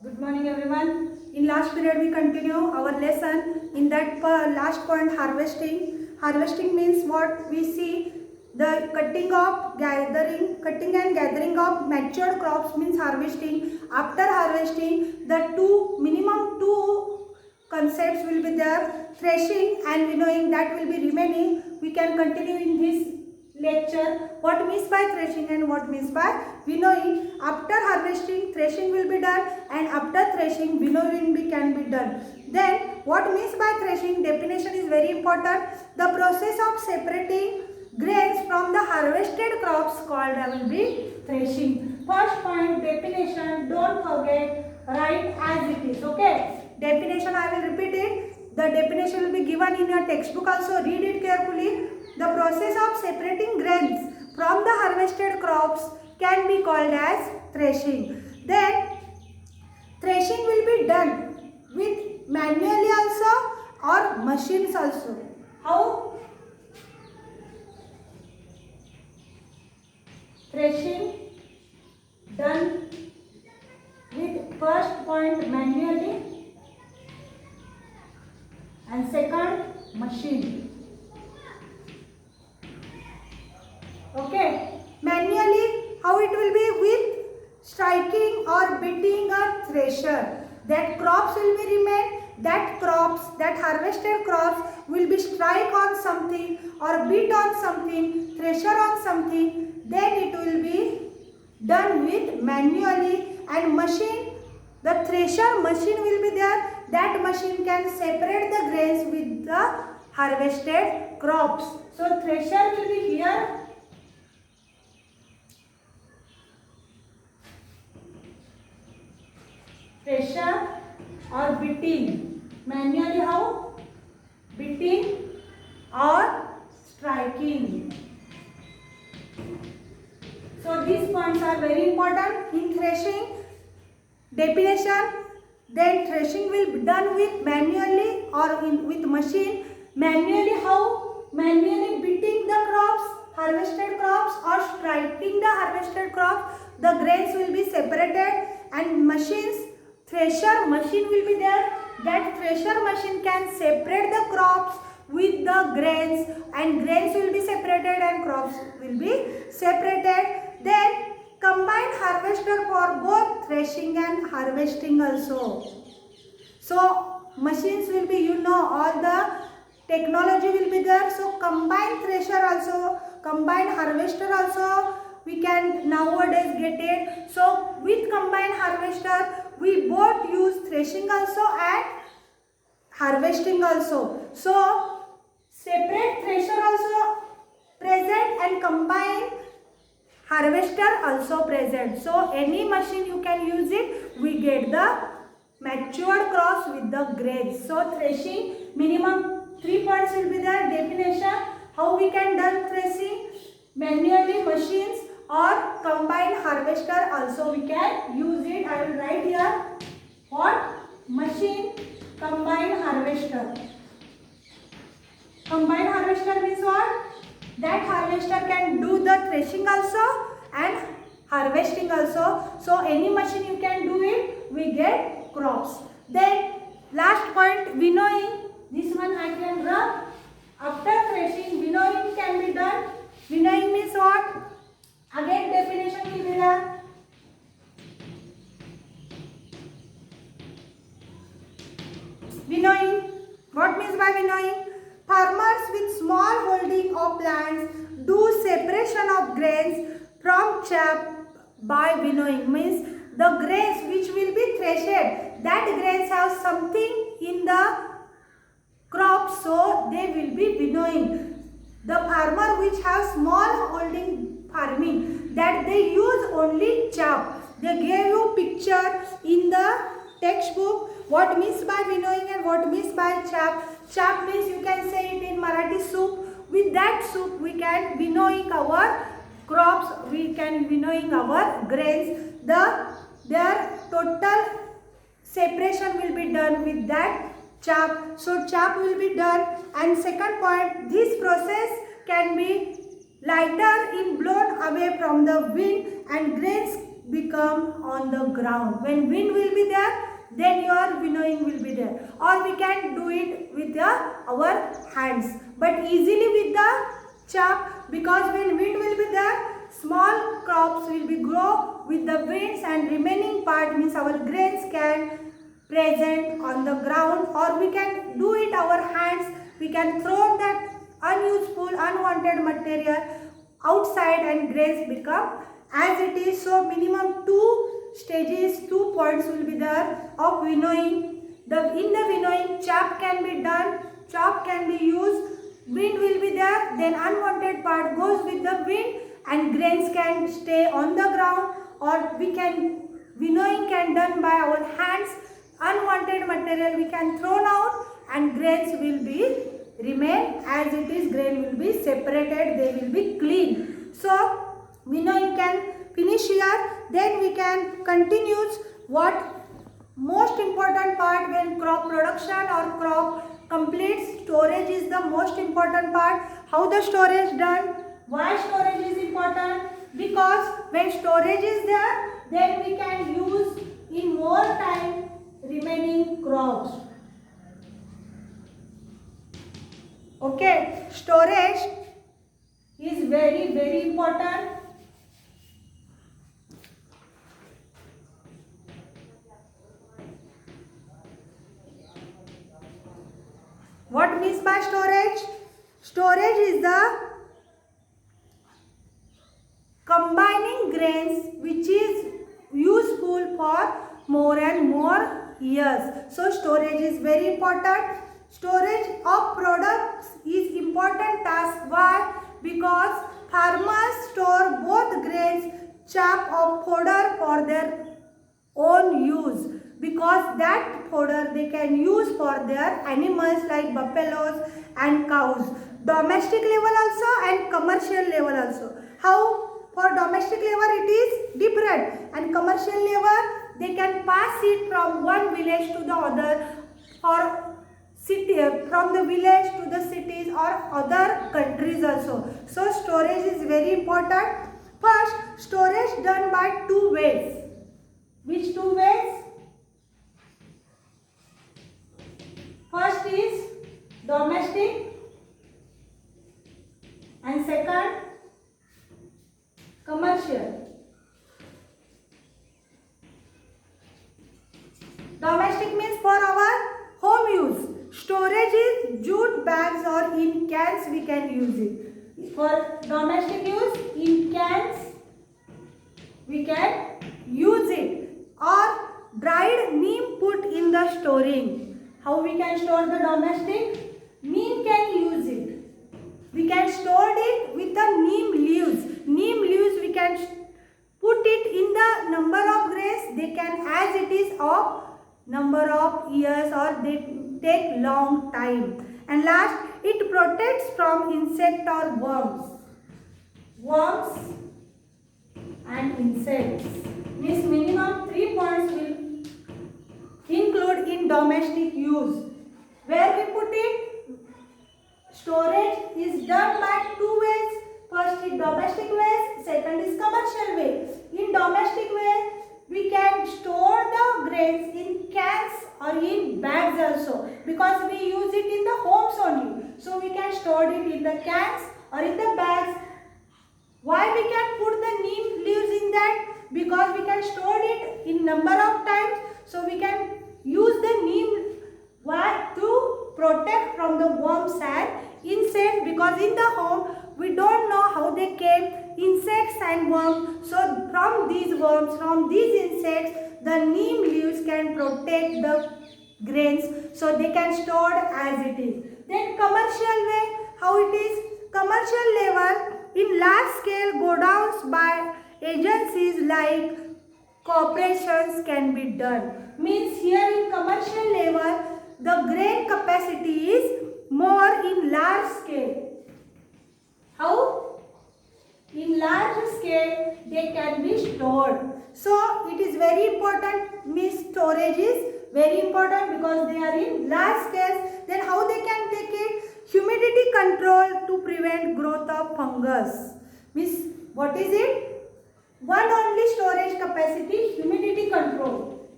Good morning everyone. In last period we continue our lesson. In that last point, harvesting. Harvesting means what? We see the cutting and gathering of matured crops means harvesting. After harvesting, the minimum two concepts will be there. Threshing and winnowing, that will be remaining. We can continue in this lecture what means by threshing and what means by winnowing. After harvesting, threshing will be done, and after threshing, winnowing can be done. Then what means by threshing? Definition is very important. The process of separating grains from the harvested crops called will be threshing. First point, definition, don't forget, write as it is. Okay, definition I will repeat it. The definition will be given in your textbook also. Read it carefully. The process of separating grains from the harvested crops can be called as threshing. Then threshing will be done with manually also or machines also. How? Threshing done with first point manually and second machine. Okay, manually how it will be? With striking or beating a thresher. That crops will be remain. That harvested crops will be strike on something or beat on something, thresher on something. Then it will be done with manually. And machine, the thresher machine will be there. That machine can separate the grains with the harvested crops. So thresher will be here. Thresher or beating. Manually how? Beating or striking. So these points are very important in threshing. Definition. Then threshing will be done with manually or with machine. Manually how? Manually beating the crops, harvested crops, or striking the harvested crops. The grains will be separated. And machines, thresher machine will be there. That thresher machine can separate the crops with the grains, and grains will be separated and crops will be separated. Then combined harvester for both threshing and harvesting also. So machines will be, all the technology will be there. So combined thresher also, combined harvester also we can nowadays get it. So with combined harvester we both use threshing also and harvesting also. So separate thresher also present and combined harvester also present. So any machine you can use it, we get the matured crops with the grains. So threshing, minimum 3 points will be there. Definition, how we can done threshing, manually, machines, or combined harvester also we can use it. I will write here. What? Machine, combined harvester. Combined harvester means what? That harvester can do the threshing also and harvesting also. So any machine you can do it, we get crops. Then last point, winnowing. This one I can rub. After threshing, winnowing can be done. Winnowing means what? Again definition will be there. Winnowing. What means by winnowing? Farmers with small holding of lands do separation of grains from chaff by winnowing. Means the grains which will be threshed, that grains have something in the crop, so they will be winnowing. The farmer which have small holding farming, that they use only chaff. They gave you picture in the textbook what means by winnowing and what means by chaff. Chaff means you can say it in Marathi soup. With that soup we can winnowing our crops, we can winnowing our grains. Their total separation will be done with that chaff. So chaff will be done. And second point, this process can be lighter in blown away from the wind, and grains become on the ground. When wind will be there, then your winnowing will be there. Or we can do it with our hands, but easily with the chop, because when wind will be there, small crops will be grow with the winds, and remaining part means our grains can present on the ground. Or we can do it our hands. We can throw that unuseful, unwanted material outside and grains become as it is. So minimum 2 stages, 2 points will be there of winnowing. In the winnowing, chop can be done, chop can be used, wind will be there, then unwanted part goes with the wind and grains can stay on the ground. Or we can, winnowing can done by our hands, unwanted material we can throw out and grains will be remain as it is. Grain will be separated, they will be clean. So winnowing can finish here. Then we can continue what most important part when crop production or crop completes. Storage is the most important part. How the storage done? Why storage is important? Because when storage is there, then we can use in more time remaining crops. Okay, storage is very important. What means by storage? Storage is the combining grains which is useful for more and more years. So storage is very important. Storage of products is important task. Why? Because farmers store both grains, chaff of fodder for their own use, because that fodder they can use for their animals like buffaloes and cows. Domestic level also and commercial level also. How? For domestic level it is different, and commercial level they can pass it from one village to the other, or city, from the village to the cities or other countries also. So storage is very important. First, storage done by 2 ways. Which 2 ways? First is domestic and second commercial. Domestic means for our home use. Storage is jute bags or in cans we can use it. For domestic use, in cans we can use it. Or dried neem put in the storing. How we can store the domestic? Neem can use it. We can store it with the neem leaves. Neem leaves we can put it in the number of grains. They can as it is of number of years, or they take long time. And last, it protects from insect or worms. Worms and insects. Means minimum 3 points will include in domestic use. Where we put it? Storage is done by 2 ways. First is domestic ways, second is commercial way. In domestic way, we can store the grains in cans or in bags also, because we use it in the homes only. So we can store it in the cans or in the bags. Why we can put the neem leaves in that? Because we can store it in number of times. So we can use the neem. Why? To protect from the worms and insects, because in the home we don't know how they came, insects and worms. So from these worms, from these insects, the neem leaves can protect the grains, so they can store as it is. Then commercial way, how it is? Commercial level, in large scale godowns by agencies like corporations can be done. Means here in commercial level, the grain capacity is more in large scale. How? In large scale they can be stored. So it is very important. Means storage is very important because they are in large scale. Then how they can take it? Humidity control to prevent growth of fungus. Means what is it? one only storage capacity, humidity control.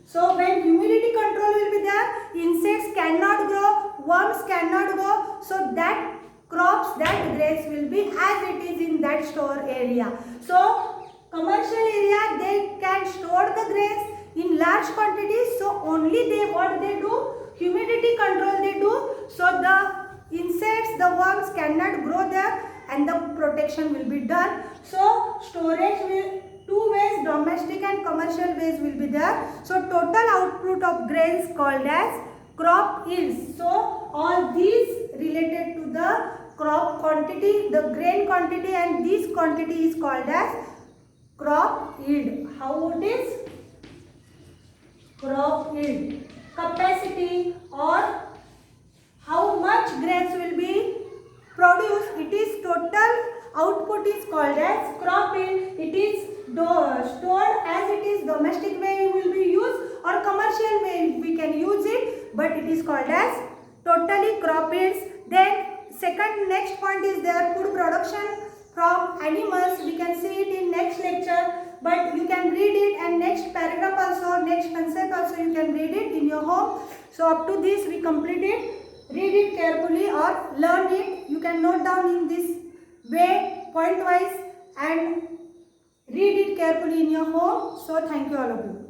So when humidity control will be there, insects cannot grow, worms cannot grow, so that crops, that grains will be as it is in that store area. So commercial area, they can store the grains in large quantities, so only they, what they do, humidity control they do, so the insects, the worms cannot grow there and the protection will be done. So storage will, two ways, domestic and commercial ways will be there. So total output of grains called as crop yields. So all these related to the crop quantity, the grain quantity, and this quantity is called as crop yield. How it is? Crop yield. Capacity or how much grains will be produced, it is total output is called as crop yield. It is stored as it is domestic way will be used or commercial way we can use it, but it is called as totally crop yields. Then second next point is there food production from animals. We can see it in next lecture, but you can read it, and next paragraph also, next concept also you can read it in your home. So up to this we completed. Read it carefully or learn it. You can note down in this way point wise and read it carefully in your home. So thank you all of you.